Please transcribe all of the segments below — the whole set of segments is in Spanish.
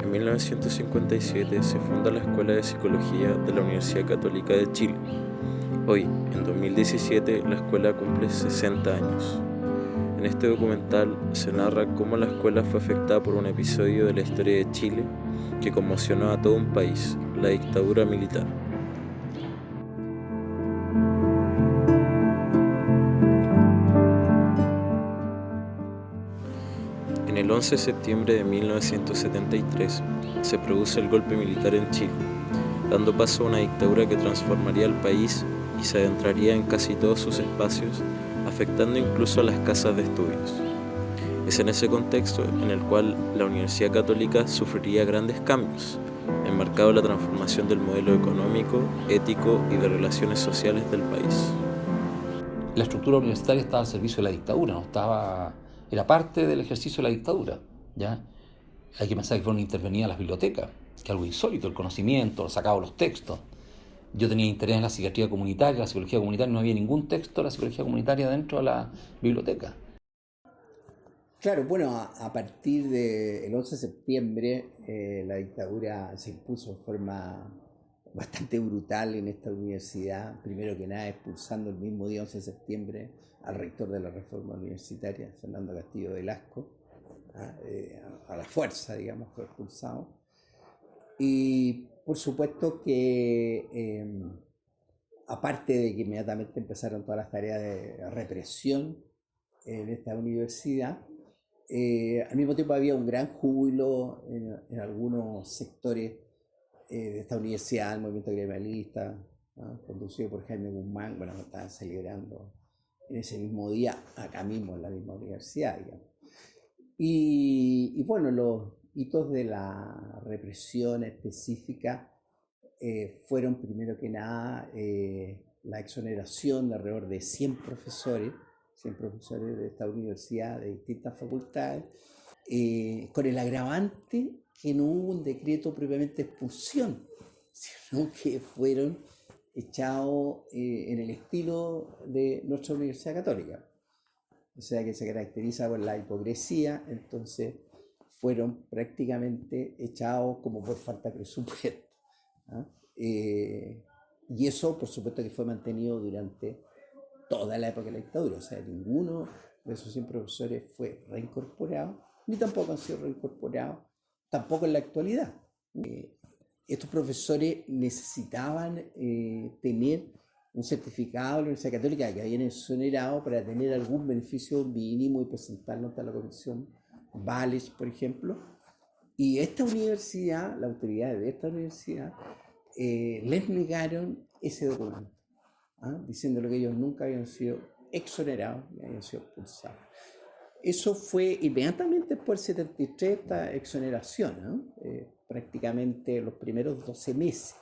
En 1957 se funda la Escuela de Psicología de la Universidad Católica de Chile. Hoy, en 2017, la escuela cumple 60 años. En este documental se narra cómo la escuela fue afectada por un episodio de la historia de Chile que conmocionó a todo un país, la dictadura militar. En el 11 de septiembre de 1973 se produce el golpe militar en Chile, dando paso a una dictadura que transformaría el país y se adentraría en casi todos sus espacios, afectando incluso a las casas de estudios. Es en ese contexto en el cual la Universidad Católica sufriría grandes cambios, enmarcado en la transformación del modelo económico, ético y de relaciones sociales del país. La estructura universitaria estaba al servicio de la dictadura, era parte del ejercicio de la dictadura, ¿ya? Hay que pensar que fueron intervenidas las bibliotecas, que es algo insólito, el conocimiento, los sacados los textos. Yo tenía interés en la psiquiatría comunitaria, la psicología comunitaria, no había ningún texto de la psicología comunitaria dentro de la biblioteca. Claro, bueno, a partir del 11 de septiembre la dictadura se impuso en forma bastante brutal en esta universidad, primero que nada expulsando el mismo día 11 de septiembre al rector de la Reforma Universitaria, Fernando Castillo Velasco, a la fuerza, digamos, fue expulsado. Y por supuesto que aparte de que inmediatamente empezaron todas las tareas de represión en esta universidad, al mismo tiempo había un gran júbilo en algunos sectores de esta universidad, el movimiento gremialista, ¿no?, conducido por Jaime Guzmán. Bueno, estaban celebrando en ese mismo día, acá mismo en la misma universidad, digamos. Y bueno, los hitos de la represión específica fueron primero que nada la exoneración de alrededor de 100 profesores de esta universidad, de distintas facultades, con el agravante que no hubo un decreto propiamente de expulsión, sino que fueron echados en el estilo de nuestra Universidad Católica, o sea que se caracteriza por la hipocresía. Entonces fueron prácticamente echados como por falta de presupuesto, ¿ah? Y eso por supuesto que fue mantenido durante toda la época de la dictadura, o sea, ninguno de esos 100 profesores fue reincorporado, ni tampoco han sido reincorporados, tampoco en la actualidad. Estos profesores necesitaban tener un certificado de la Universidad Católica que habían exonerado para tener algún beneficio mínimo y presentarlo ante la comisión Vales, por ejemplo. Y esta universidad, la autoridad de esta universidad, les negaron ese documento, diciendo que ellos nunca habían sido exonerados y habían sido expulsados. Eso fue inmediatamente después del 73, esta exoneración, prácticamente los primeros 12 meses.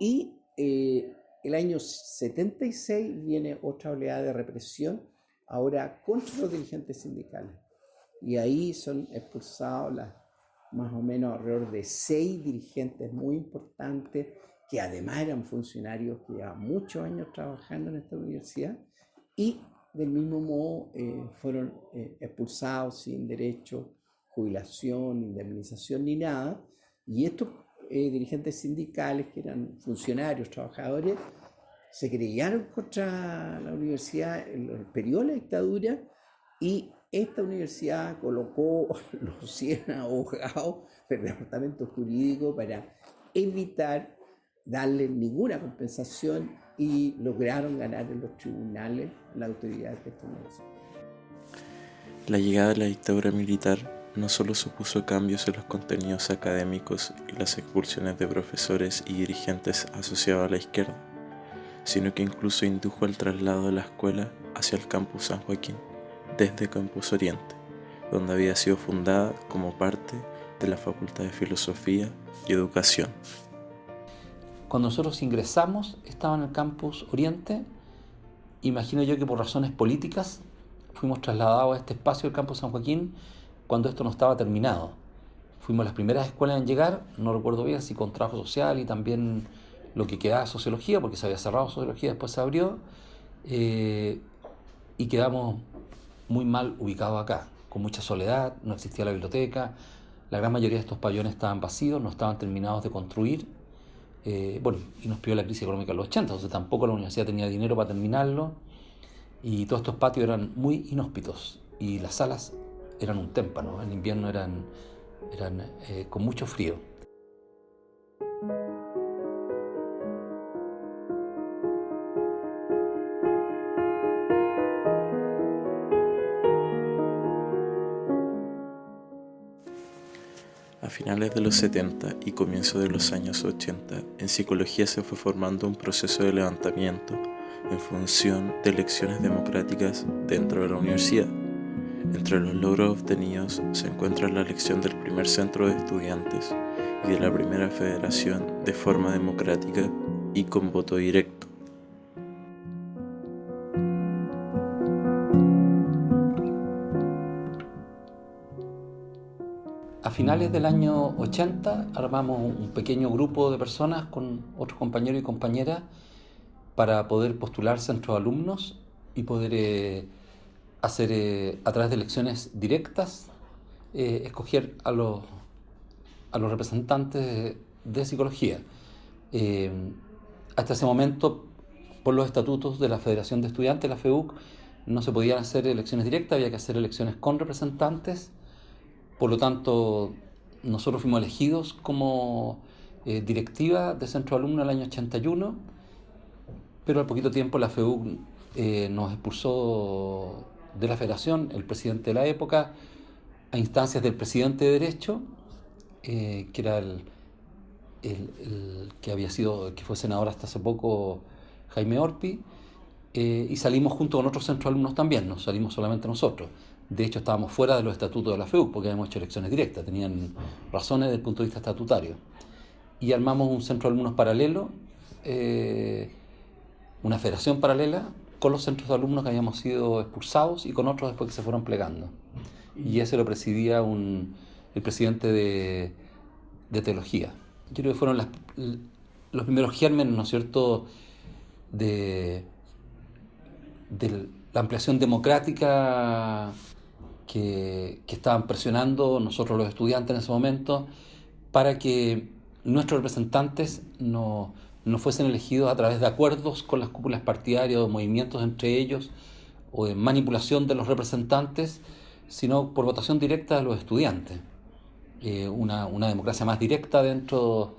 Y el año 76 viene otra oleada de represión, ahora contra los dirigentes sindicales. Y ahí son expulsados más o menos alrededor de 6 dirigentes muy importantes, que además eran funcionarios que llevaban muchos años trabajando en esta universidad, y del mismo modo fueron expulsados sin derecho, jubilación, indemnización ni nada. Y estos dirigentes sindicales, que eran funcionarios, trabajadores, se querellaron contra la universidad en el periodo de la dictadura, y esta universidad colocó los 100 abogados del departamento jurídico para evitar darle ninguna compensación, y lograron ganar en los tribunales la autoridad de esta universidad. La llegada de la dictadura militar no solo supuso cambios en los contenidos académicos y las expulsiones de profesores y dirigentes asociados a la izquierda, sino que incluso indujo el traslado de la escuela hacia el campus San Joaquín, desde Campus Oriente, donde había sido fundada como parte de la Facultad de Filosofía y Educación. Cuando nosotros ingresamos, estaba en el Campus Oriente. Imagino yo que por razones políticas fuimos trasladados a este espacio del Campus San Joaquín cuando esto no estaba terminado. Fuimos las primeras escuelas en llegar, no recuerdo bien si con trabajo social y también lo que quedaba de sociología, porque se había cerrado sociología, después se abrió, y quedamos muy mal ubicados acá, con mucha soledad, no existía la biblioteca, La gran mayoría de estos pabellones estaban vacíos, no estaban terminados de construir. Y nos pilló la crisis económica en los 80, entonces tampoco la universidad tenía dinero para terminarlo. Y todos estos patios eran muy inhóspitos y las salas eran un témpano. En invierno eran con mucho frío. A finales de los 70 y comienzos de los años 80, en psicología se fue formando un proceso de levantamiento en función de elecciones democráticas dentro de la universidad. Entre los logros obtenidos se encuentra la elección del primer centro de estudiantes y de la primera federación de forma democrática y con voto directo. A finales del año 80 armamos un pequeño grupo de personas con otros compañeros y compañeras para poder postular centros de alumnos y poder hacer, a través de elecciones directas, escoger a los representantes de psicología. Hasta ese momento, por los estatutos de la Federación de Estudiantes, la FEUC, no se podían hacer elecciones directas, había que hacer elecciones con representantes. Por lo tanto, nosotros fuimos elegidos como directiva de centro de alumnos en el año 81, pero al poquito tiempo la FEUC nos expulsó de la federación, el presidente de la época, a instancias del presidente de Derecho, que era el que fue senador hasta hace poco, Jaime Orpi, y salimos junto con otros centros de alumnos también, no salimos solamente nosotros. De hecho, estábamos fuera de los estatutos de la FEUC porque habíamos hecho elecciones directas, tenían razones desde el punto de vista estatutario. Y armamos un centro de alumnos paralelo, una federación paralela, con los centros de alumnos que habíamos sido expulsados y con otros después que se fueron plegando. Y ese lo presidía el presidente de teología. Yo creo que fueron los primeros gérmenes, ¿no es cierto?, de la ampliación democrática que estaban presionando nosotros los estudiantes en ese momento para que nuestros representantes no fuesen elegidos a través de acuerdos con las cúpulas partidarias o movimientos entre ellos o de manipulación de los representantes, sino por votación directa de los estudiantes. Una democracia más directa dentro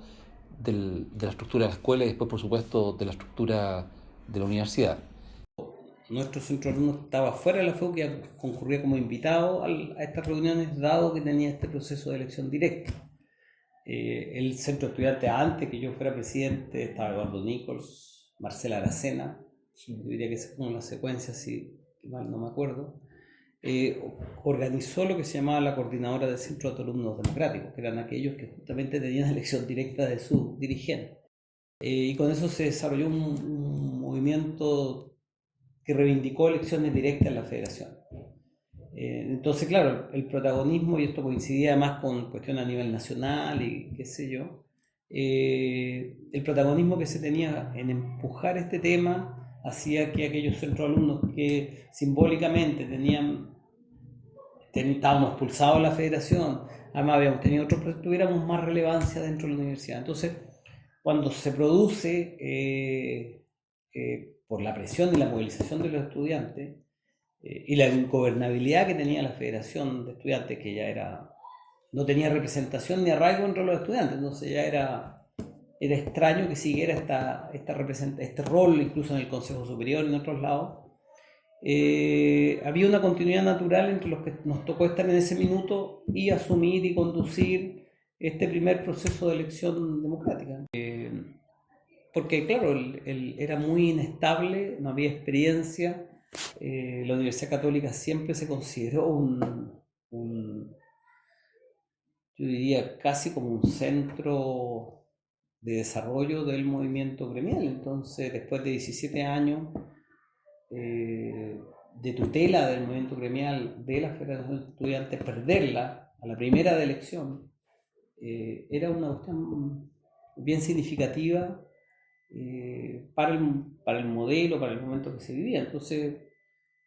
de la estructura de la escuela y después, por supuesto, de la estructura de la universidad. Nuestro centro de alumnos estaba fuera de la FEUC y concurría como invitado a estas reuniones, dado que tenía este proceso de elección directa. El centro de estudiantes, antes que yo fuera presidente, estaba Eduardo Nichols, Marcela Aracena, yo diría que es como la secuencia, si mal no me acuerdo. Organizó lo que se llamaba la Coordinadora de Centros de Alumnos Democráticos, que eran aquellos que justamente tenían elección directa de su dirigente. Y con eso se desarrolló un movimiento que reivindicó elecciones directas en la federación. Entonces, claro, el protagonismo, y esto coincidía además con cuestiones a nivel nacional y qué sé yo, el protagonismo que se tenía en empujar este tema hacía que aquellos centros de alumnos que simbólicamente estábamos expulsados de la federación, además habíamos tenido otros proyectos, tuviéramos más relevancia dentro de la universidad. Entonces, cuando se produce por la presión y la movilización de los estudiantes y la ingobernabilidad que tenía la Federación de Estudiantes, que ya no tenía representación ni arraigo entre los estudiantes, entonces ya era extraño que siguiera este rol incluso en el Consejo Superior y en otros lados. Había una continuidad natural entre los que nos tocó estar en ese minuto y asumir y conducir este primer proceso de elección democrática. Porque claro, él era muy inestable, no había experiencia. La Universidad Católica siempre se consideró yo diría casi como un centro de desarrollo del movimiento gremial. Entonces, después de 17 años de tutela del movimiento gremial de la Federación de Estudiantes, perderla a la primera de elección era una cuestión bien significativa para el modelo, para el momento que se vivía. Entonces,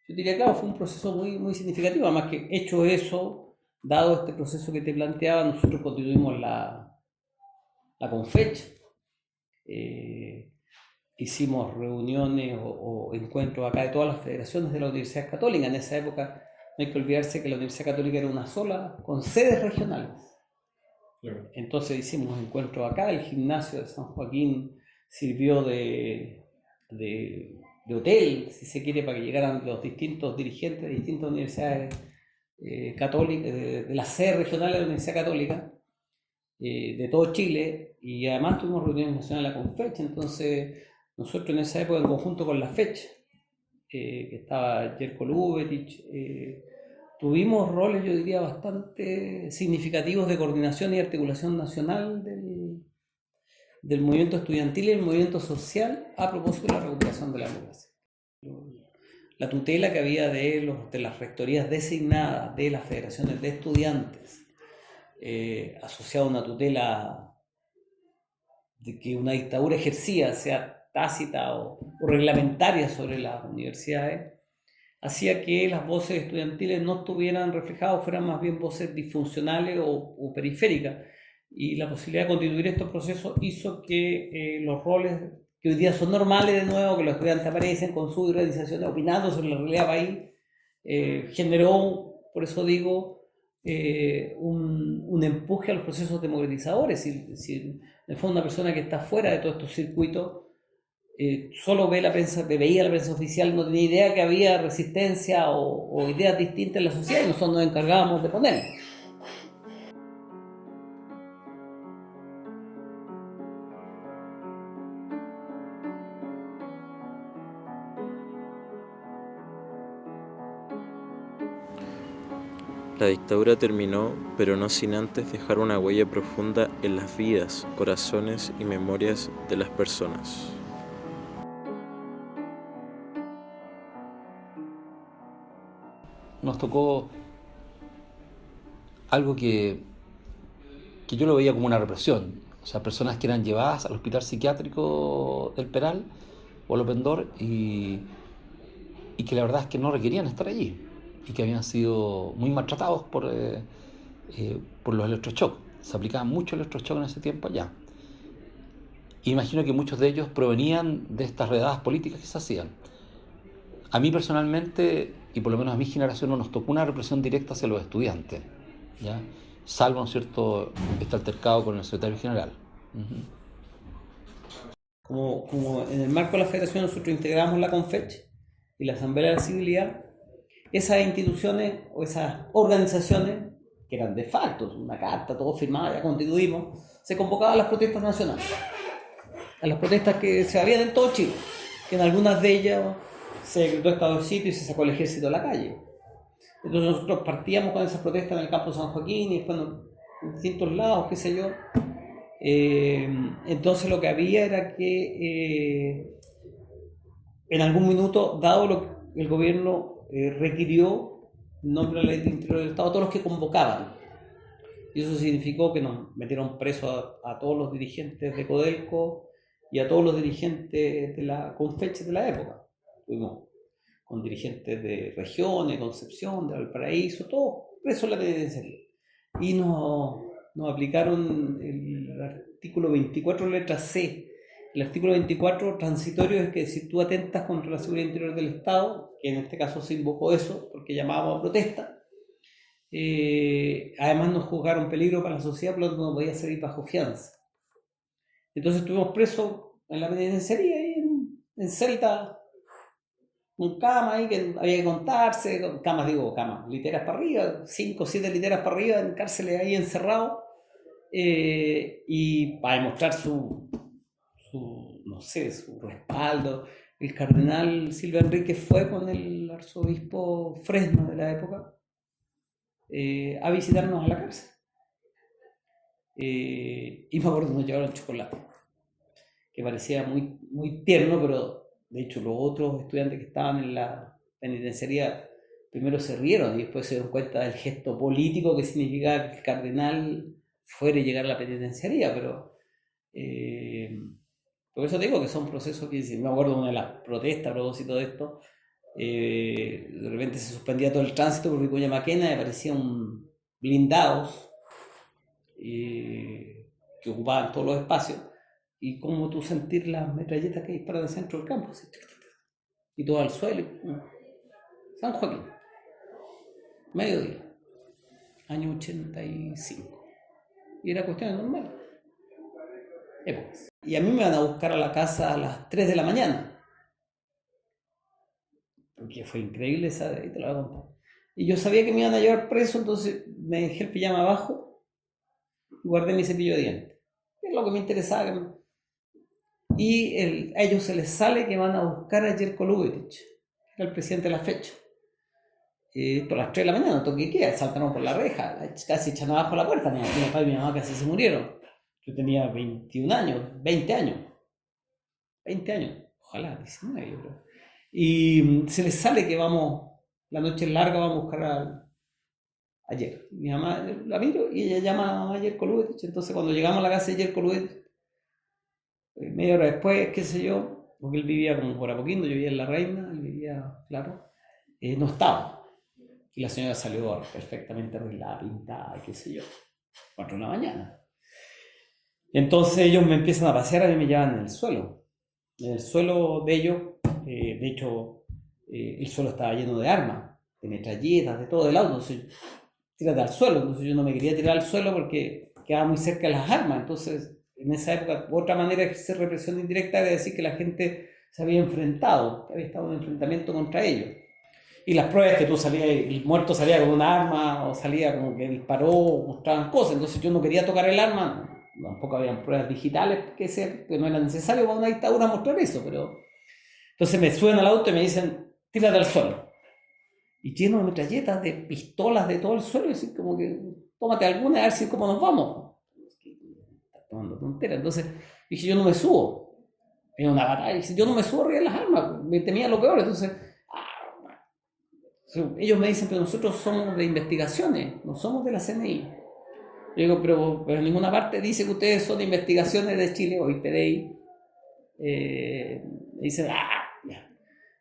yo diría, claro, fue un proceso muy, muy significativo. Además que, hecho eso, dado este proceso que te planteaba, nosotros constituimos la Confech. Hicimos reuniones o encuentros acá de todas las federaciones de la Universidad Católica. En esa época no hay que olvidarse que la Universidad Católica era una sola, con sedes regionales. Claro. Entonces hicimos encuentros acá, el gimnasio de San Joaquín sirvió de hotel, si se quiere, para que llegaran los distintos dirigentes de distintas universidades católicas, de la sede regional de la Universidad Católica, de todo Chile, y además tuvimos reuniones nacionales con fecha. Entonces nosotros en esa época, en conjunto con la fecha, que estaba Jerko Lubetich, tuvimos roles, yo diría, bastante significativos de coordinación y articulación nacional del movimiento estudiantil y el movimiento social a propósito de la recuperación de la democracia. La tutela que había de las rectorías designadas de las federaciones de estudiantes, asociada a una tutela de que una dictadura ejercía, sea tácita o reglamentaria sobre las universidades, hacía que las voces estudiantiles no estuvieran reflejadas, fueran más bien voces disfuncionales o periféricas. Y la posibilidad de constituir estos procesos hizo que los roles que hoy día son normales, de nuevo, que los estudiantes aparecen con sus organizaciones opinando sobre la realidad del país, generó, por eso digo, un empuje a los procesos democratizadores. Si en el fondo una persona que está fuera de todos estos circuitos solo veía la prensa oficial, no tenía idea que había resistencia o ideas distintas en la sociedad, y nosotros nos encargábamos de ponerlas. La dictadura terminó, pero no sin antes dejar una huella profunda en las vidas, corazones y memorias de las personas. Nos tocó algo que yo lo veía como una represión. O sea, personas que eran llevadas al hospital psiquiátrico del Peral o al Open Door y que la verdad es que no requerían estar allí y que habían sido muy maltratados por los electroshocks. Se aplicaban mucho electroshocks en ese tiempo allá. Imagino que muchos de ellos provenían de estas redadas políticas que se hacían. A mí personalmente, y por lo menos a mi generación, no nos tocó una represión directa hacia los estudiantes, ¿ya? Salvo, ¿no es cierto?, este altercado con el secretario general. Como en el marco de la federación nosotros integramos la Confech y la Asamblea de la Civilidad, esas instituciones o esas organizaciones, que eran de facto, una carta, todo firmado, ya constituimos, se convocaban a las protestas nacionales, a las protestas que se habían en todo Chile, que en algunas de ellas se decretó estado de sitio y se sacó el ejército a la calle. Entonces nosotros partíamos con esas protestas en el campo San Joaquín y después en distintos lados, qué sé yo. Entonces lo que había era que en algún minuto, dado lo que el gobierno requirió, en nombre de la ley de interior del Estado, a todos los que convocaban. Y eso significó que nos metieron presos a todos los dirigentes de Codelco y a todos los dirigentes de la Confech de la época. Estuvimos con dirigentes de regiones, Concepción, de Valparaíso, todos presos en la penitenciaría. Y nos aplicaron el artículo 24, letra C. El artículo 24 transitorio es que si tú atentas contra la seguridad interior del Estado, que en este caso se invocó eso porque llamábamos a protesta, además nos juzgaron peligro para la sociedad, por lo tanto no podía salir bajo fianza. Entonces estuvimos presos en la penitenciaría, ahí en celda, un cama ahí que había que contarse, camas, literas para arriba, 5 o 7 literas para arriba, en cárceles ahí encerrados, y para demostrar su respaldo. El cardenal Silva Enríquez fue con el arzobispo Fresno de la época a visitarnos a la cárcel. Y me acuerdo que nos llevaron chocolate, que parecía muy, muy tierno, pero de hecho los otros estudiantes que estaban en la penitenciaría primero se rieron y después se dieron cuenta del gesto político que significaba que el cardenal fuera a llegar a la penitenciaría, pero por eso digo que son procesos que, si me acuerdo de una de las protestas a propósito de esto, de repente se suspendía todo el tránsito por Vicuña Maquena y aparecía un blindados que ocupaban todos los espacios, y como tú sentir las metralletas que disparan del centro del campo, así, y todo al suelo. San Joaquín, mediodía, año 85. Y era cuestión normal. Épocas. Y a mí me van a buscar a la casa a las 3 de la mañana. Porque fue increíble esa, y te lo voy a contar. Y yo sabía que me iban a llevar preso, entonces me dejé el pijama abajo y guardé mi cepillo de dientes. Es lo que me interesaba. Y a ellos se les sale que van a buscar a Jerko Lubetich, que era el presidente de la fecha. A las 3 de la mañana, toque queda, saltaron por la reja, casi echan abajo la puerta. Mi papá y mi mamá casi se murieron. Yo tenía 21 años, 20 años. 20 años, ojalá, 19 yo creo. Y se les sale que vamos, la noche es larga, vamos a buscar a Jerko. Mi mamá la miro y ella llama a Jerko Lubetich. Entonces cuando llegamos a la casa de Jerko Lubetich, media hora después, qué sé yo, porque él vivía como por Apoquindo, yo vivía en La Reina, él vivía, claro, no estaba. Y la señora salió perfectamente arreglada, pintada, qué sé yo, 4 de la mañana. Entonces ellos me empiezan a pasear, a mí me llevan en el suelo. En el suelo de ellos, de hecho, el suelo estaba lleno de armas, de metralletas, de todo del auto. Entonces, tírate al suelo. Entonces yo no me quería tirar al suelo porque quedaba muy cerca de las armas. Entonces, en esa época, otra manera de ejercer represión indirecta era decir que la gente se había enfrentado, que había estado en un enfrentamiento contra ellos. Y las pruebas que tú salías, el muerto salía con una arma o salía como que disparó, mostraban cosas. Entonces yo no quería tocar el arma, tampoco habían pruebas digitales que no era necesario para una dictadura mostrar eso. Pero entonces me suben al auto y me dicen, tírate al suelo. Y lleno de metralletas, de pistolas, de todo el suelo, y así como que, tómate alguna a ver si cómo nos vamos. Estás tomando tonteras. Entonces dije, yo no me subo. Era una batalla. Yo no me subo arriba de las armas, me temía lo peor. Entonces ellos me dicen, pero nosotros somos de investigaciones, no somos de la CNI. Yo digo, pero en ninguna parte dice que ustedes son de investigaciones de Chile o IPDI. Me dicen, ya.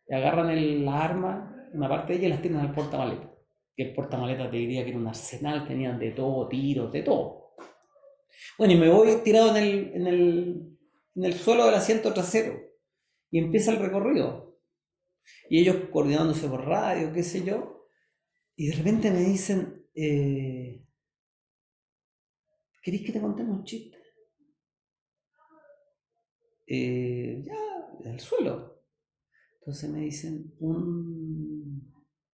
Y agarran las armas, una parte de ellas las tiran al portamaleta. Que el portamaleta te diría que era un arsenal, tenían de todo, tiros, de todo. Bueno, y me voy tirado en el suelo del asiento trasero y empieza el recorrido. Y ellos coordinándose por radio, qué sé yo, y de repente me dicen, ¿querés que te contemos un chiste? Ya, al suelo. Entonces me dicen,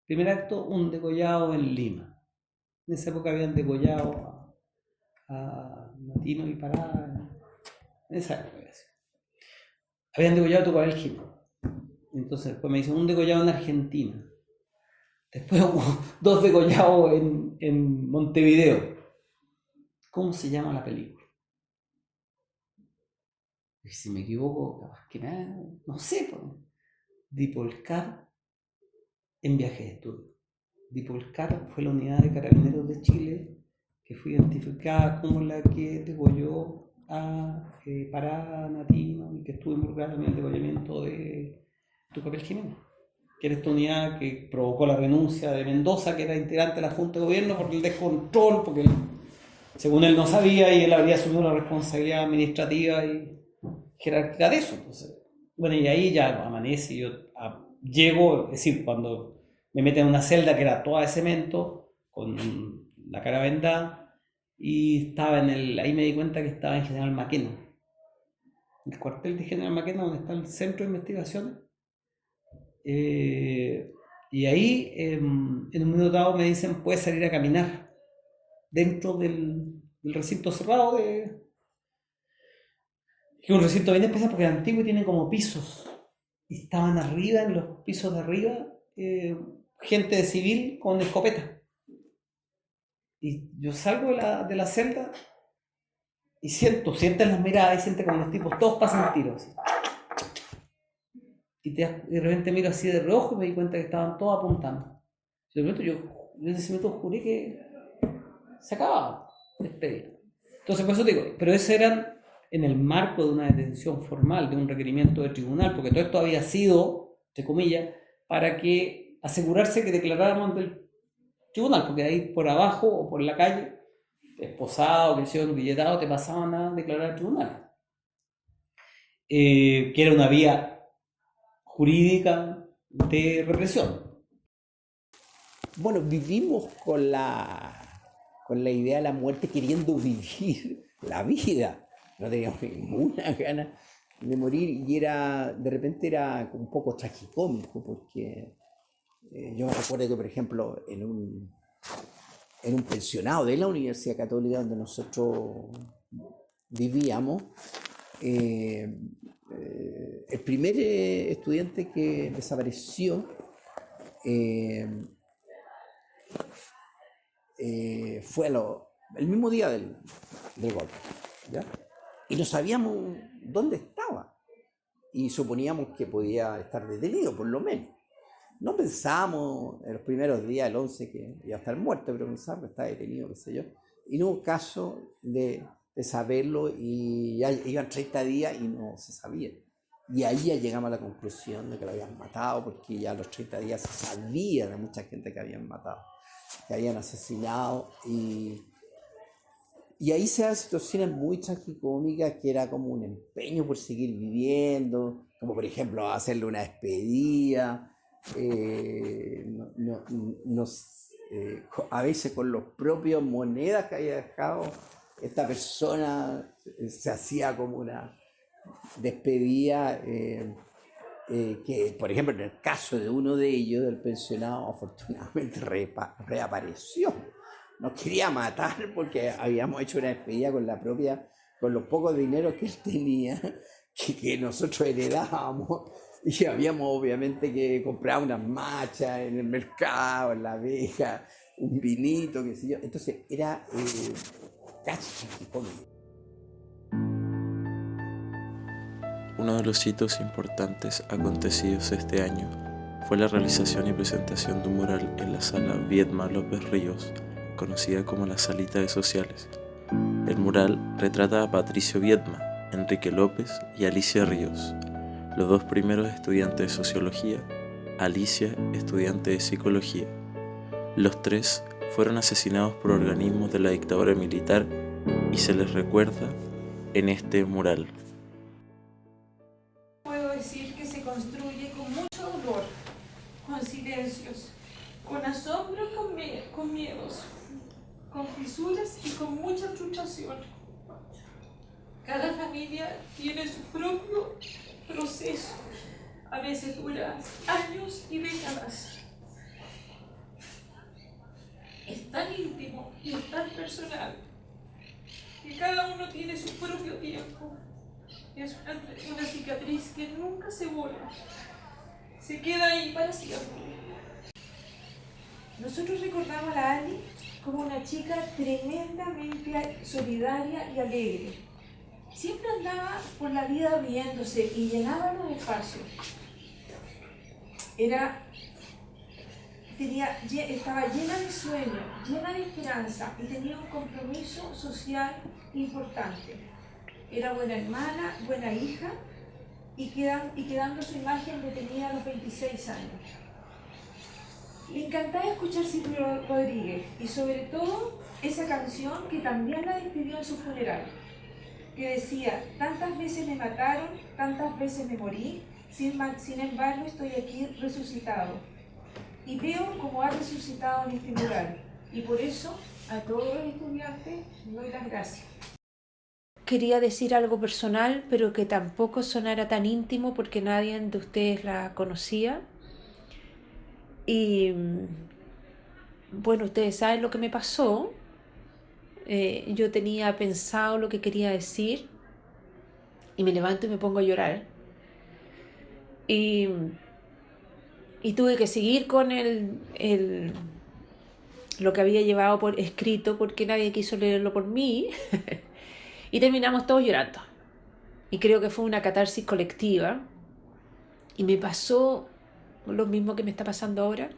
primer acto, un degollado en Lima. En esa época habían degollado a Latino y Pará. En esa época, habían degollado a Tucapel Gino. Entonces después me dicen un degollado en Argentina. Después hubo 2 degollados en Montevideo. ¿Cómo se llama la película? Y si me equivoco, capaz que no sé. Dipolcar en viaje de estudio. Dipolcar fue la unidad de carabineros de Chile que fue identificada como la que degolló a Pará, Natino, y que estuvo involucrada en el degollamiento de Tucapel Jiménez, que era esta unidad que provocó la renuncia de Mendoza, que era integrante de la Junta de Gobierno, por el descontrol, porque según él no sabía y él habría asumido la responsabilidad administrativa y jerárquica de eso. Entonces, bueno, y ahí ya amanece y yo llego, es decir, cuando me meten en una celda que era toda de cemento, con la cara vendada, y estaba ahí me di cuenta que estaba en General Maquena, el cuartel de General Maquena, donde está el centro de investigaciones. Y ahí en un minuto dado me dicen, puedes salir a caminar dentro del recinto cerrado, que es un recinto bien especial porque es antiguo y tiene como pisos, y estaban arriba, en los pisos de arriba, gente de civil con escopeta, y yo salgo de la celda y sientes las miradas y sientes como los tipos todos pasan tiros. Y de repente miro así de reojo y me di cuenta que estaban todos apuntando. De repente yo en ese momento juré que se acababa, despedida. Entonces por eso digo, pero eso eran en el marco de una detención formal, de un requerimiento de tribunal, porque todo esto había sido, entre comillas, para que asegurarse que declaráramos ante el tribunal, porque ahí por abajo o por la calle, esposado, que sea billetado, te pasaban a declarar al tribunal. Que era una vía jurídica de represión. Bueno, vivimos con la idea de la muerte queriendo vivir la vida. No teníamos ninguna gana de morir y de repente era un poco tragicómico porque yo me recuerdo que, por ejemplo, en un pensionado de la Universidad Católica donde nosotros vivíamos, el primer estudiante que desapareció fue el mismo día del golpe, ¿ya? Y no sabíamos dónde estaba y suponíamos que podía estar detenido, por lo menos. No pensábamos en los primeros días del 11 que iba a estar muerto, pero pensábamos que estaba detenido, qué sé yo. Y no hubo caso de saberlo y ya iban 30 días y no se sabía. Y ahí ya llegamos a la conclusión de que lo habían matado, porque ya a los 30 días se sabía de mucha gente que habían matado, que habían asesinado. Y ahí se dan situaciones muy tragicómicas que era como un empeño por seguir viviendo, como por ejemplo hacerle una despedida, a veces con los propios monedas que había dejado esta persona se hacía como una despedida que, por ejemplo, en el caso de uno de ellos, del pensionado, afortunadamente reapareció. Nos quería matar porque habíamos hecho una despedida con los pocos dineros que él tenía, que nosotros heredábamos, y habíamos obviamente que comprar unas machas en el mercado, en la abeja, un vinito, qué sé yo. Entonces era casi tragicómico. Uno de los hitos importantes acontecidos este año fue la realización y presentación de un mural en la sala Viedma López Ríos, conocida como la Salita de Sociales. El mural retrata a Patricio Viedma, Enrique López y Alicia Ríos, los dos primeros estudiantes de Sociología, Alicia estudiante de Psicología. Los tres fueron asesinados por organismos de la dictadura militar y se les recuerda en este mural. Puedo decir que se construye con mucho dolor, con silencios, con asombro, con miedos, con fisuras y con mucha frustración. Cada familia tiene su propio proceso, a veces dura años y décadas. Es tan íntimo y es tan personal que cada uno tiene su propio tiempo. Es una cicatriz que nunca se borra, se queda ahí para siempre. Nosotros recordamos a la Ali como una chica tremendamente solidaria y alegre. Siempre andaba por la vida riéndose y llenaba los espacios. Estaba llena de sueños, llena de esperanza y tenía un compromiso social importante. Era buena hermana, buena hija y quedando su imagen detenida a los 26 años. Le encantaba escuchar Silvio Rodríguez y sobre todo esa canción que también la despidió en su funeral, que decía: tantas veces me mataron, tantas veces me morí, sin embargo estoy aquí resucitado. Y veo cómo ha resucitado en este mural. Y por eso a todos los estudiantes doy las gracias. Quería decir algo personal, pero que tampoco sonara tan íntimo porque nadie de ustedes la conocía. Y bueno, ustedes saben lo que me pasó. Yo tenía pensado lo que quería decir y me levanto y me pongo a llorar. Y tuve que seguir con lo que había llevado por escrito porque nadie quiso leerlo por mí. Y terminamos todos llorando. Y creo que fue una catarsis colectiva. Y me pasó lo mismo que me está pasando ahora.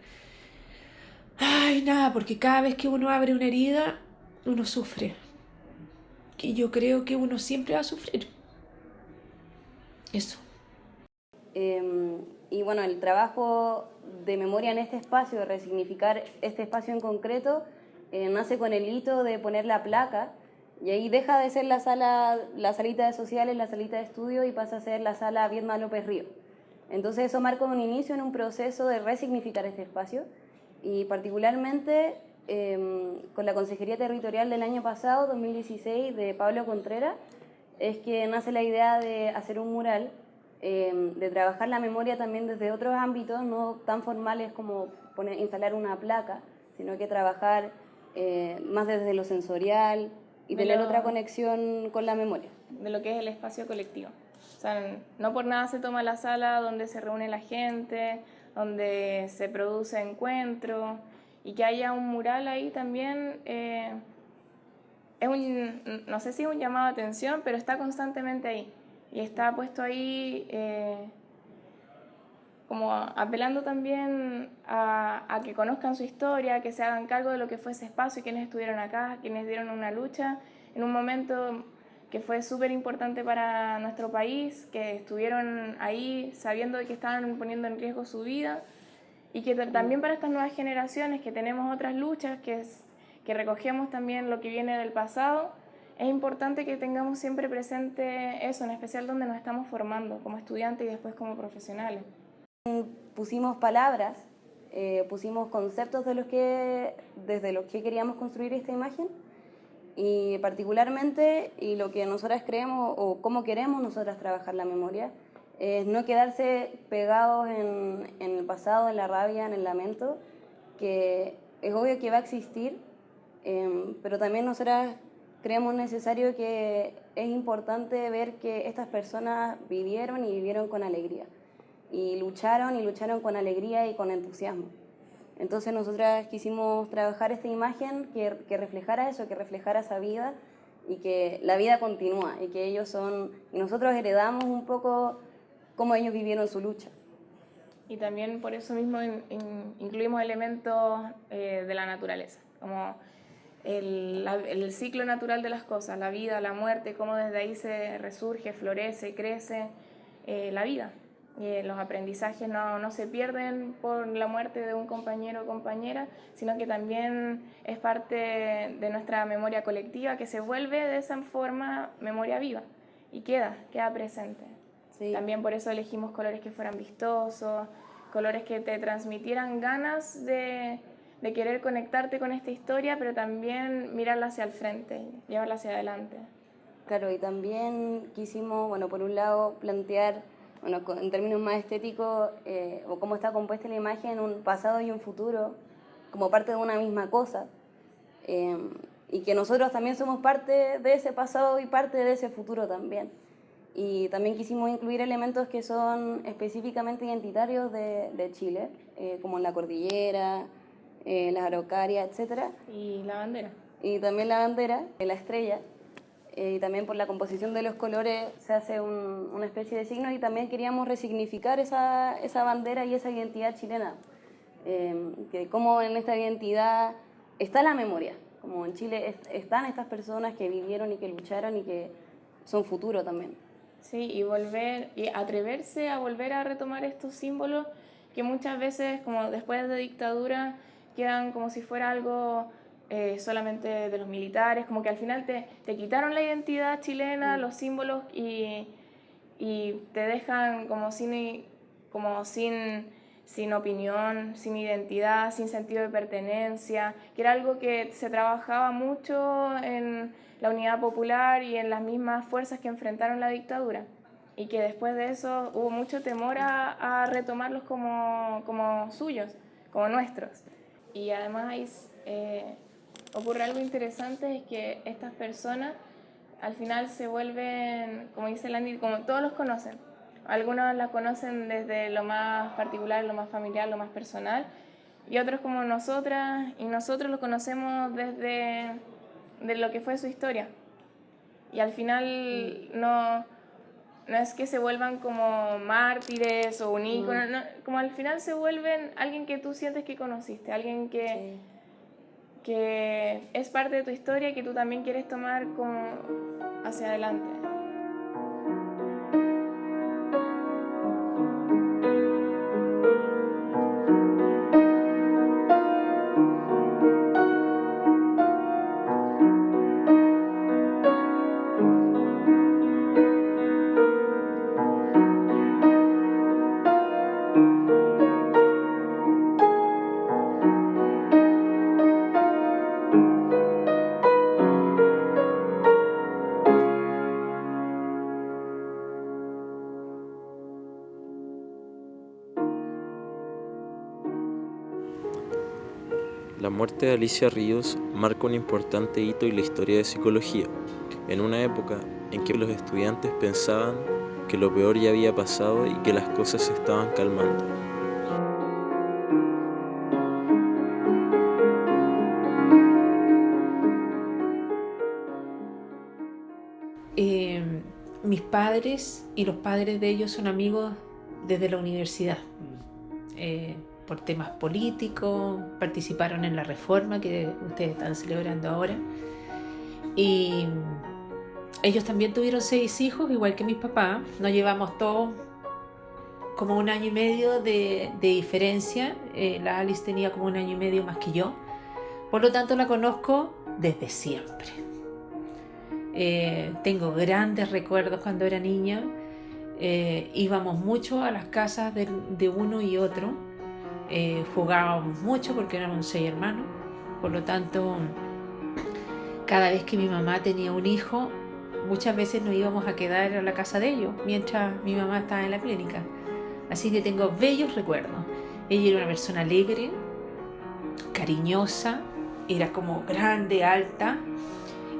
Ay, nada, porque cada vez que uno abre una herida, uno sufre. Y yo creo que uno siempre va a sufrir. Eso. Y bueno, el trabajo de memoria en este espacio, de resignificar este espacio en concreto, nace con el hito de poner la placa, y ahí deja de ser la salita de sociales, la salita de estudio, y pasa a ser la sala Viedma López Río. Entonces eso marca un inicio en un proceso de resignificar este espacio, y particularmente con la Consejería Territorial del año pasado, 2016, de Pablo Contreras, es que nace la idea de hacer un mural, de trabajar la memoria también desde otros ámbitos, no tan formales como instalar una placa, sino que trabajar más desde lo sensorial y tener otra conexión con la memoria. De lo que es el espacio colectivo. O sea, no por nada se toma la sala donde se reúne la gente, donde se produce encuentro, y que haya un mural ahí también no sé si es un llamado de atención, pero está constantemente ahí. Y está puesto ahí como apelando también a que conozcan su historia, que se hagan cargo de lo que fue ese espacio, quienes estuvieron acá, quienes dieron una lucha en un momento que fue súper importante para nuestro país, que estuvieron ahí sabiendo de que estaban poniendo en riesgo su vida, y que también para estas nuevas generaciones que tenemos otras luchas, que recogemos también lo que viene del pasado, es importante que tengamos siempre presente eso, en especial donde nos estamos formando como estudiantes y después como profesionales. Pusimos palabras, pusimos conceptos desde los que queríamos construir esta imagen, y particularmente, y lo que nosotras creemos o cómo queremos nosotras trabajar la memoria, es no quedarse pegados en el pasado, en la rabia, en el lamento, que es obvio que va a existir, pero también nosotras creemos necesario que es importante ver que estas personas vivieron y vivieron con alegría, y lucharon con alegría y con entusiasmo. Entonces nosotras quisimos trabajar esta imagen que reflejara eso, que reflejara esa vida, y que la vida continúa, y que y nosotros heredamos un poco cómo ellos vivieron su lucha. Y también por eso mismo incluimos elementos de la naturaleza, como el ciclo natural de las cosas, la vida, la muerte, cómo desde ahí se resurge, florece, crece la vida. Y los aprendizajes no se pierden por la muerte de un compañero o compañera, sino que también es parte de nuestra memoria colectiva, que se vuelve de esa forma memoria viva y queda presente. Sí. También por eso elegimos colores que fueran vistosos, colores que te transmitieran ganas de querer conectarte con esta historia, pero también mirarla hacia el frente, llevarla hacia adelante. Claro, y también quisimos, por un lado, plantear, en términos más estéticos, o cómo está compuesta la imagen, un pasado y un futuro, como parte de una misma cosa, y que nosotros también somos parte de ese pasado y parte de ese futuro también. Y también quisimos incluir elementos que son específicamente identitarios de Chile, como la cordillera, las araucarias, etc. Y la bandera. Y también la bandera, la estrella. Y también por la composición de los colores se hace una especie de signo, y también queríamos resignificar esa bandera y esa identidad chilena. Que como en esta identidad está la memoria, como en Chile están estas personas que vivieron y que lucharon y que son futuro también. Sí, y atreverse a volver a retomar estos símbolos que muchas veces, como después de dictadura, quedan como si fuera algo solamente de los militares, como que al final te quitaron la identidad chilena, los símbolos, y te dejan como sin opinión, sin identidad, sin sentido de pertenencia, que era algo que se trabajaba mucho en la Unidad Popular y en las mismas fuerzas que enfrentaron la dictadura, y que después de eso hubo mucho temor a retomarlos como suyos, como nuestros. Y además ahí ocurre algo interesante, es que estas personas al final se vuelven, como dice Landy, como todos los conocen. Algunos las conocen desde lo más particular, lo más familiar, lo más personal, y otros como nosotras y nosotros lo conocemos desde lo que fue su historia. Y al final no es que se vuelvan como mártires o un ícono, como al final se vuelven alguien que tú sientes que conociste, alguien que es parte de tu historia y que tú también quieres tomar como hacia adelante. muerte de Alicia Ríos marca un importante hito en la historia de psicología, en una época en que los estudiantes pensaban que lo peor ya había pasado y que las cosas se estaban calmando. Mis padres y los padres de ellos son amigos desde la universidad. Por temas políticos, participaron en la reforma que ustedes están celebrando ahora. Y ellos también tuvieron 6 hijos, igual que mis papás. Nos llevamos todos como 1 año y medio de diferencia. La Alice tenía como 1 año y medio más que yo. Por lo tanto, la conozco desde siempre. Tengo grandes recuerdos cuando era niña. Íbamos mucho a las casas de uno y otro. Jugábamos mucho porque éramos 6 hermanos. Por lo tanto, cada vez que mi mamá tenía un hijo, muchas veces nos íbamos a quedar a la casa de ellos mientras mi mamá estaba en la clínica. Así que tengo bellos recuerdos. Ella era una persona alegre, cariñosa, era como grande, alta,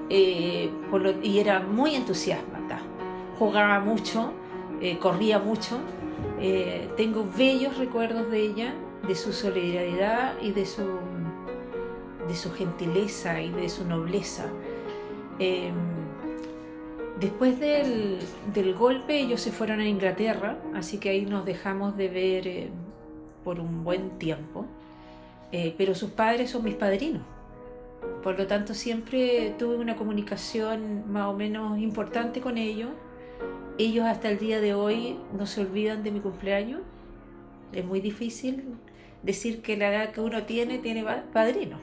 y era muy entusiasta. Jugaba mucho, corría mucho. Tengo bellos recuerdos de ella, de su solidaridad y de su gentileza y de su nobleza. Después del golpe ellos se fueron a Inglaterra, así que ahí nos dejamos de ver por un buen tiempo, pero sus padres son mis padrinos. Por lo tanto, siempre tuve una comunicación más o menos importante con ellos. Ellos hasta el día de hoy no se olvidan de mi cumpleaños. Es muy difícil decir que la edad que uno tiene padrino.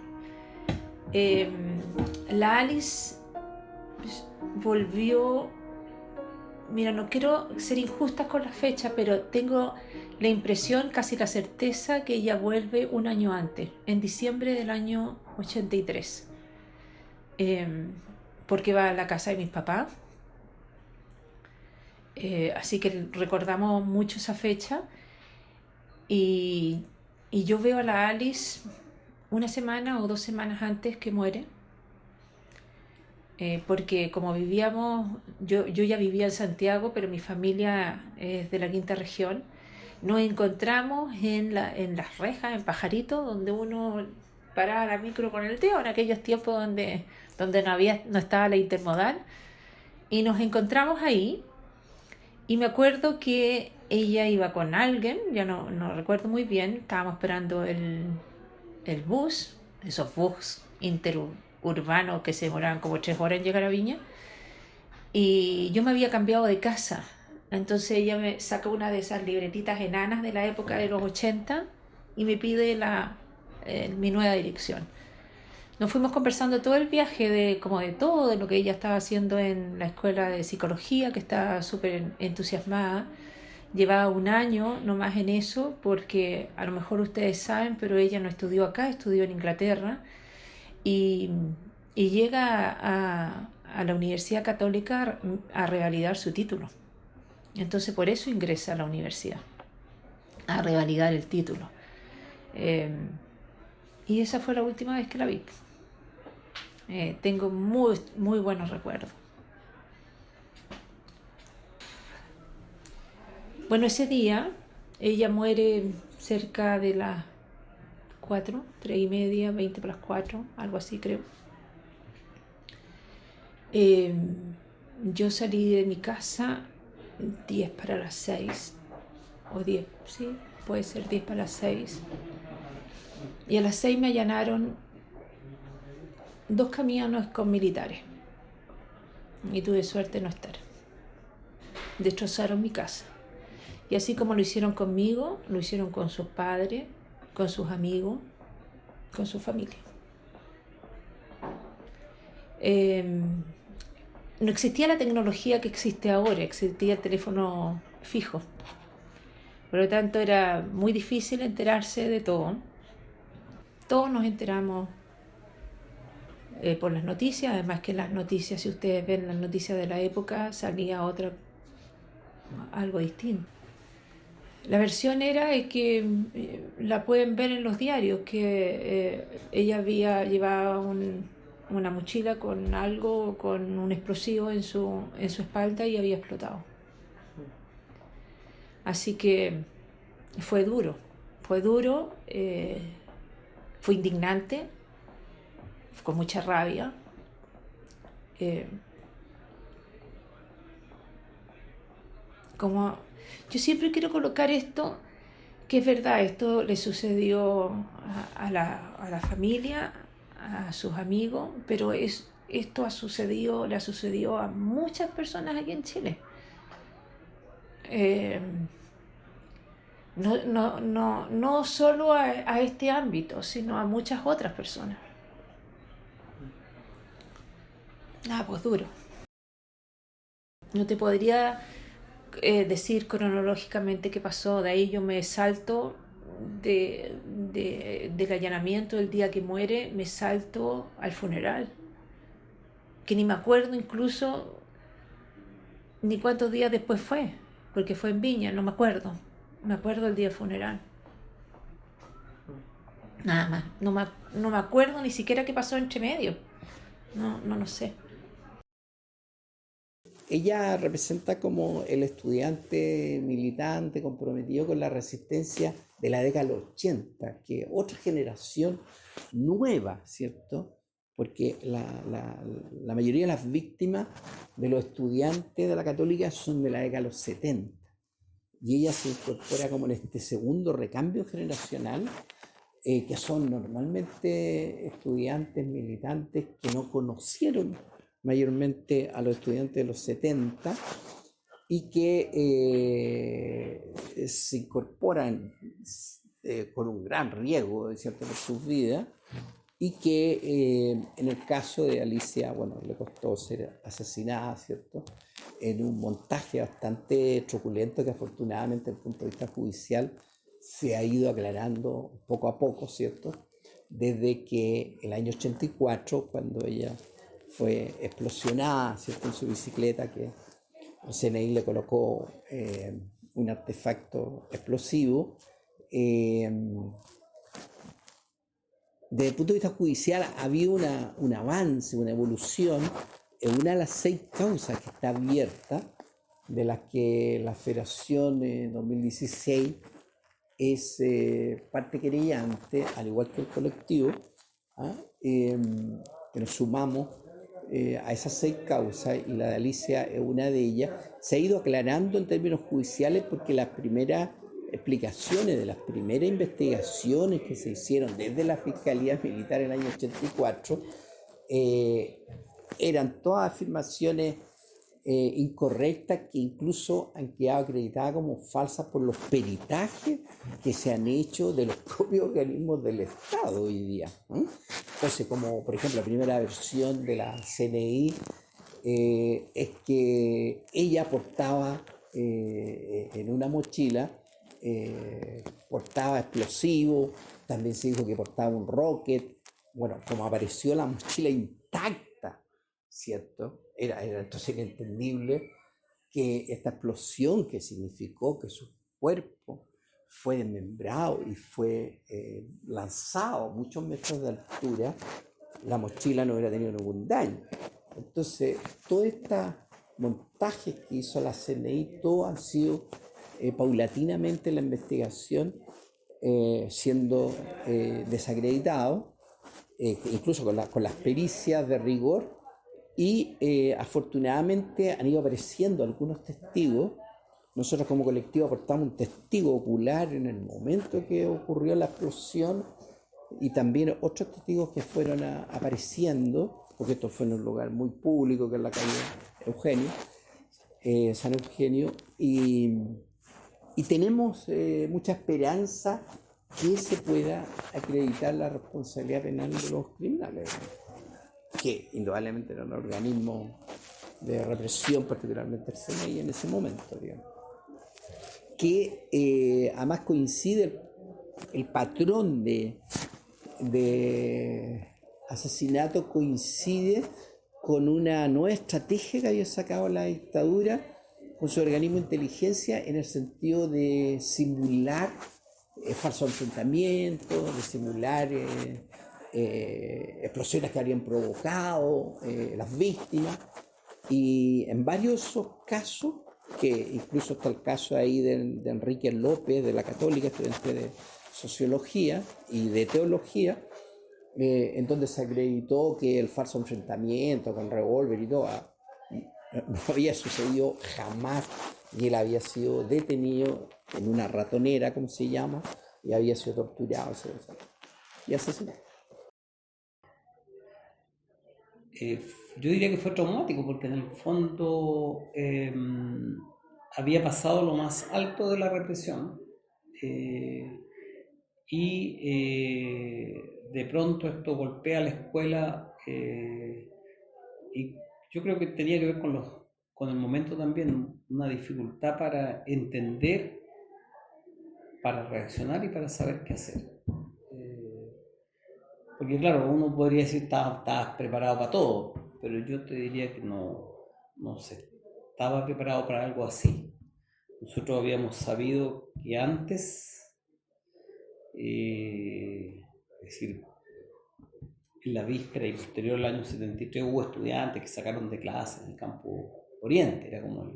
La Alice volvió... Mira, no quiero ser injusta con la fecha, pero tengo la impresión, casi la certeza, que ella vuelve 1 año antes, en diciembre del año 83. Porque va a la casa de mis papás. Así que recordamos mucho esa fecha. Y yo veo a la Alice 1 semana o 2 semanas antes que muere. Porque como vivíamos, yo ya vivía en Santiago, pero mi familia es de la Quinta Región. Nos encontramos en las rejas, en Pajarito, donde uno paraba la micro con el dedo, en aquellos tiempos donde no estaba la intermodal. Y nos encontramos ahí. Y me acuerdo que ella iba con alguien, ya no recuerdo muy bien, estábamos esperando el bus, esos bus interurbanos que se demoraban como 3 horas en llegar a Viña. Y yo me había cambiado de casa. Entonces ella me saca una de esas libretitas enanas de la época de los 80 y me pide mi nueva dirección. Nos fuimos conversando todo el viaje de todo de lo que ella estaba haciendo en la escuela de psicología, que estaba súper entusiasmada. Llevaba 1 año nomás en eso, porque a lo mejor ustedes saben, pero ella no estudió acá, estudió en Inglaterra. Y llega a la Universidad Católica a revalidar su título. Entonces por eso ingresa a la universidad, a revalidar el título. Y esa fue la última vez que la vi. Tengo muy, muy buenos recuerdos. Bueno, ese día ella muere cerca de las 4, 3:30, 20 para las 4, algo así creo. Yo salí de mi casa 10 para las 6, o 10, sí, puede ser 10 para las 6. Y a las 6 me allanaron 2 camiones con militares. Y tuve suerte de no estar. Destrozaron mi casa. Y así como lo hicieron conmigo, lo hicieron con sus padres, con sus amigos, con su familia. No existía la tecnología que existe ahora, existía el teléfono fijo. Por lo tanto, era muy difícil enterarse de todo. Todos nos enteramos por las noticias, además que en las noticias, si ustedes ven las noticias de la época, salía algo distinto. La versión era que la pueden ver en los diarios, que ella había llevado una mochila con algo, con un explosivo en su espalda y había explotado. Así que fue duro, fue indignante, con mucha rabia. Como yo siempre quiero colocar esto, que es verdad, esto le sucedió a la familia, a sus amigos, pero esto le ha sucedido a muchas personas aquí en Chile. No solo a este ámbito, sino a muchas otras personas. Pues duro. No te podría decir cronológicamente qué pasó. De ahí yo me salto del allanamiento del día que muere, me salto al funeral, que ni me acuerdo incluso ni cuántos días después fue, porque fue en Viña, no me acuerdo. Me acuerdo el día del funeral. Nada más. No me acuerdo ni siquiera qué pasó entre medio. No sé. Ella representa como el estudiante militante comprometido con la resistencia de la década de los 80, que otra generación nueva, ¿cierto? Porque la mayoría de las víctimas de los estudiantes de la Católica son de la década de los 70. Y ella se incorpora como en este segundo recambio generacional, que son normalmente estudiantes militantes que no conocieron mayormente a los estudiantes de los 70 y que se incorporan con un gran riesgo, ¿cierto?, por sus vidas, y que en el caso de Alicia, bueno, le costó ser asesinada, ¿cierto?, en un montaje bastante truculento que afortunadamente desde el punto de vista judicial se ha ido aclarando poco a poco, ¿cierto?, desde que el año 84, cuando ella fue explosionada, ¿cierto?, en su bicicleta, que el CNI le colocó un artefacto explosivo. Desde el punto de vista judicial ha habido un avance, una evolución en una de las 6 causas que está abierta, de las que la Federación en 2016 es parte querellante, al igual que el colectivo, que nos sumamos a esas 6 causas, y la de Alicia es una de ellas. Se ha ido aclarando en términos judiciales porque las primeras explicaciones de las primeras investigaciones que se hicieron desde la Fiscalía Militar en el año 84 eran todas afirmaciones incorrectas, que incluso han quedado acreditadas como falsas por los peritajes que se han hecho de los propios organismos del Estado hoy día. Entonces, como por ejemplo la primera versión de la CNI es que ella portaba en una mochila, portaba explosivos, también se dijo que portaba un rocket. Bueno, como apareció la mochila intacta, ¿cierto? Era entonces inentendible que esta explosión, que significó que su cuerpo fue desmembrado y fue lanzado a muchos metros de altura, la mochila no hubiera tenido ningún daño. Entonces, todos estos montajes que hizo la CNI, todos han sido paulatinamente en la investigación siendo desacreditados, incluso con las pericias de rigor, y afortunadamente han ido apareciendo algunos testigos. Nosotros como colectivo aportamos un testigo ocular en el momento que ocurrió la explosión, y también otros testigos que fueron apareciendo, porque esto fue en un lugar muy público que es la calle San Eugenio, y tenemos mucha esperanza que se pueda acreditar la responsabilidad penal de los criminales, que indudablemente era un organismo de represión, particularmente el CNI en ese momento, digamos. Que además coincide el patrón de asesinato, coincide con una nueva estrategia que había sacado la dictadura con su organismo de inteligencia en el sentido de simular falsos enfrentamientos, de simular explosiones que habrían provocado las víctimas. Y en varios casos, que incluso está el caso ahí de Enrique López, de la Católica, estudiante de sociología y de teología, en donde se acreditó que el falso enfrentamiento con revólver y todo no había sucedido jamás, y él había sido detenido en una ratonera, como se llama, y había sido torturado y asesinado. Yo diría que fue traumático porque en el fondo había pasado lo más alto de la represión y de pronto esto golpea a la escuela y yo creo que tenía que ver con el momento también, una dificultad para entender, para reaccionar y para saber qué hacer. Porque claro, uno podría decir estabas preparado para todo, pero yo te diría que no sé, estaba preparado para algo así. Nosotros habíamos sabido que antes, es decir, en la víspera y posterior al año 73 hubo estudiantes que sacaron de clase en el campo Oriente, era como no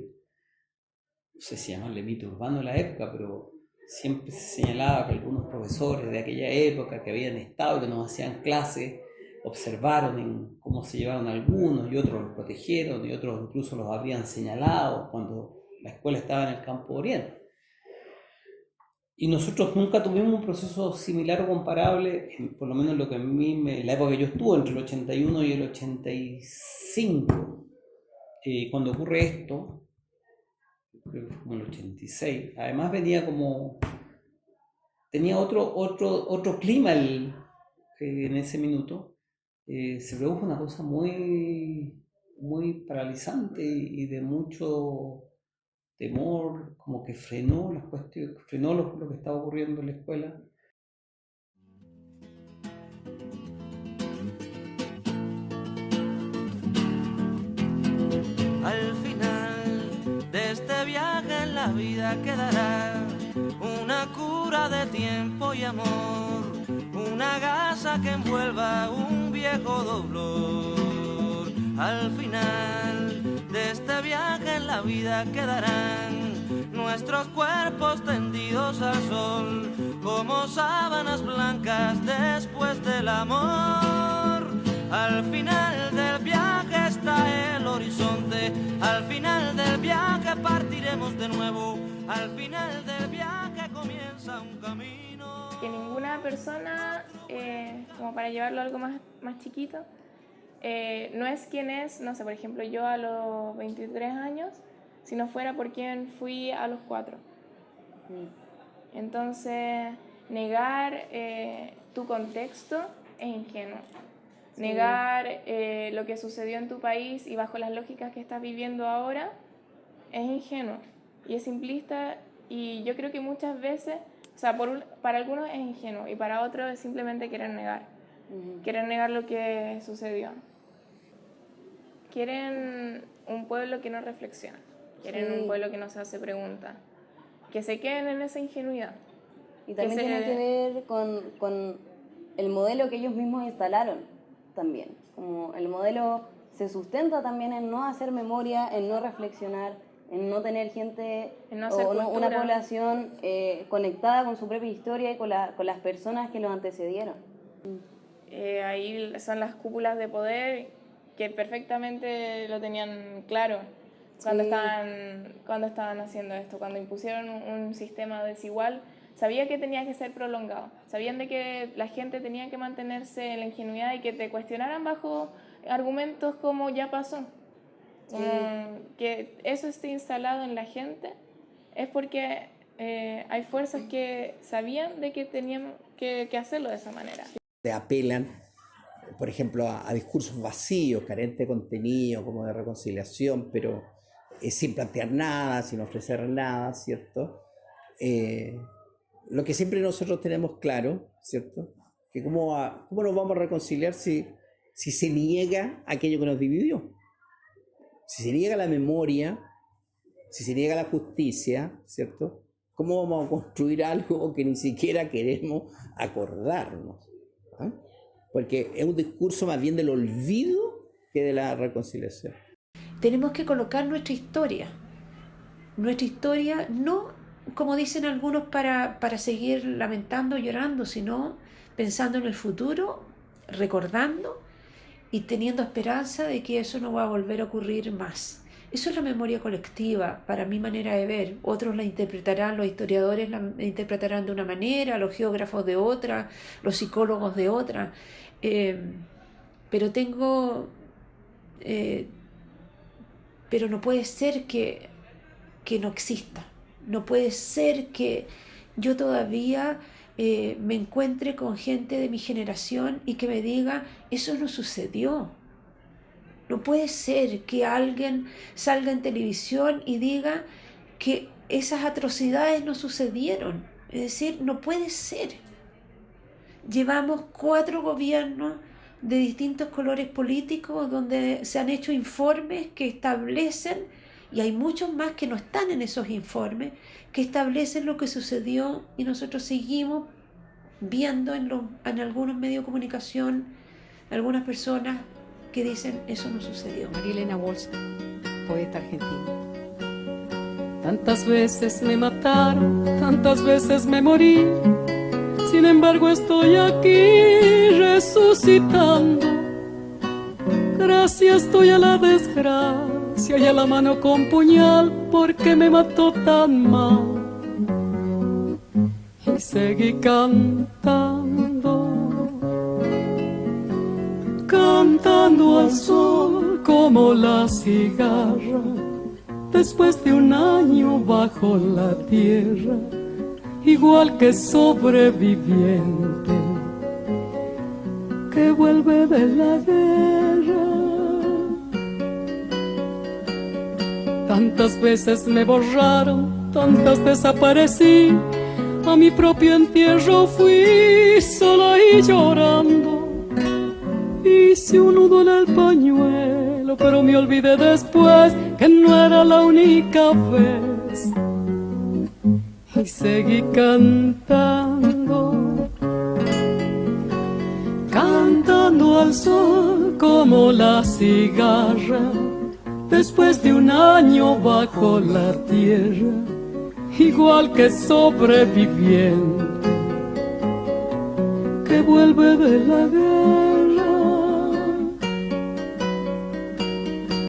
sé si llamarle mito urbano de la época, pero siempre se señalaba que algunos profesores de aquella época que habían estado, que nos hacían clases, observaron en cómo se llevaron algunos y otros los protegieron y otros incluso los habían señalado cuando la escuela estaba en el campo Oriente. Y nosotros nunca tuvimos un proceso similar o comparable, por lo menos lo que a mí, en la época que yo estuve, entre el 81 y el 85, cuando ocurre esto, creo que fue como el 86, además tenía otro clima en ese minuto, se produjo una cosa muy, muy paralizante y de mucho temor, como que frenó las cuestiones, frenó lo que estaba ocurriendo en la escuela. Al final de este viaje en la vida quedará una cura de tiempo y amor, una gasa que envuelva un viejo dolor. Al final de este viaje en la vida quedarán nuestros cuerpos tendidos al sol, como sábanas blancas después del amor. Al final del viaje está el horizonte, al final del viaje partiremos de nuevo, al final del viaje comienza un camino. Que ninguna persona, como para llevarlo a algo más chiquito, no es quien es, no sé, por ejemplo, yo a los 23 años, si no fuera por quien fui a los 4. Entonces, negar tu contexto es ingenuo. Sí. Negar lo que sucedió en tu país y bajo las lógicas que estás viviendo ahora es ingenuo y es simplista, y yo creo que muchas veces, o sea, para algunos es ingenuo y para otros es simplemente querer negar. Quieren negar lo que sucedió. Quieren un pueblo que no reflexiona. Quieren un pueblo que no se hace preguntas. Que se queden en esa ingenuidad. Y también tiene que ver con el modelo que ellos mismos instalaron también. Como el modelo se sustenta también en no hacer memoria, en no reflexionar, en no tener gente una población conectada con su propia historia y con las personas que los antecedieron. Ahí son las cúpulas de poder que perfectamente lo tenían claro cuando estaban haciendo esto, cuando impusieron un sistema desigual. Sabía que tenía que ser prolongado, sabían de que la gente tenía que mantenerse en la ingenuidad y que te cuestionaran bajo argumentos como ya pasó. Que eso esté instalado en la gente es porque hay fuerzas que sabían de que tenían que hacerlo de esa manera. Te apelan, por ejemplo, a discursos vacíos, carentes de contenido, como de reconciliación, pero sin plantear nada, sin ofrecer nada, ¿cierto? Lo que siempre nosotros tenemos claro, ¿cierto? Que cómo nos vamos a reconciliar si se niega aquello que nos dividió. Si se niega la memoria, Si se niega la justicia, ¿cierto? ¿Cómo vamos a construir algo que ni siquiera queremos acordarnos? ¿Ah? Porque es un discurso más bien del olvido que de la reconciliación. Tenemos que colocar nuestra historia no, como dicen algunos, para seguir lamentando, llorando, sino pensando en el futuro, recordando y teniendo esperanza de que eso no va a volver a ocurrir más. Eso es la memoria colectiva, para mi manera de ver. Otros la interpretarán, los historiadores la interpretarán de una manera, los geógrafos de otra, los psicólogos de otra. Pero no puede ser que no exista. No puede ser que yo todavía me encuentre con gente de mi generación y que me diga, eso no sucedió. No puede ser que alguien salga en televisión y diga que esas atrocidades no sucedieron. Es decir, no puede ser. Llevamos 4 gobiernos de distintos colores políticos donde se han hecho informes que establecen, y hay muchos más que no están en esos informes, que establecen lo que sucedió, y nosotros seguimos viendo en algunos medios de comunicación algunas personas que dicen eso no sucedió. María Elena Walsh, poeta argentina. Tantas veces me mataron, tantas veces me morí, sin embargo estoy aquí resucitando. Gracias estoy a la desgracia y a la mano con puñal, porque me mató tan mal. Y seguí cantando al sol como la cigarra, después de un año bajo la tierra, igual que sobreviviente que vuelve de la guerra. Tantas veces me borraron, tantas desaparecí, a mi propio entierro fui sola y llorando. Hice un nudo en el pañuelo, pero me olvidé después que no era la única vez. Y seguí cantando, cantando al sol como la cigarra, después de un año bajo la tierra, igual que sobreviviente que vuelve de la guerra.